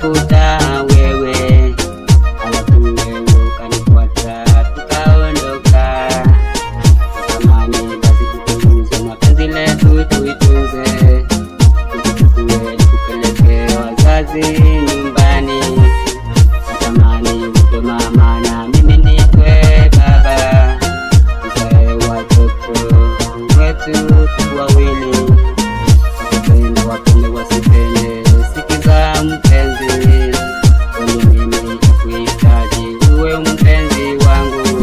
kutafuta wewe, alafu wewe ukanifuata tukaondoka. Natamani basi tutunze mapenzi letu, tuitunze, tuchukue tukupeleke wazazi nyumbani. Natamani uwe mama na mimi nitwe baba, tuzae watoto wetu wawili, wapende wapende wasipende, sikiza mpenzi, kwani mimi nakuhitaji uwe mpenzi wangu.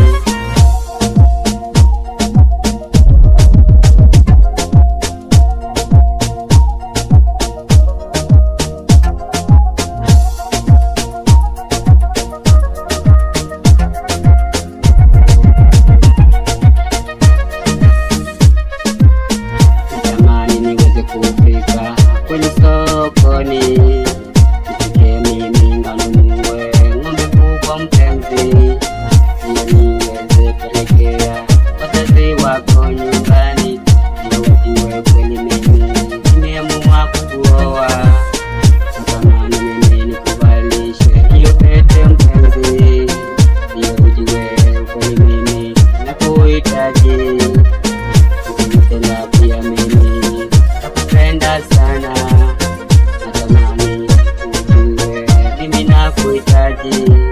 Natamani niweze kufika kwenye sokoni, nifike mimi nganunue ng'ombe kubwa mpenzi, ili niweze pelekea wazazi wako nyumbani, ndio wajue kweli mimi nimeamua kukuoa. Natamani mimi nikuvalishe hiyo pete mpenzi, ndio ujue kweli mimi nakuhitaji. Ukinipenda pia mimi nakupenda sana, natamani ujue mimi nakuhitaji.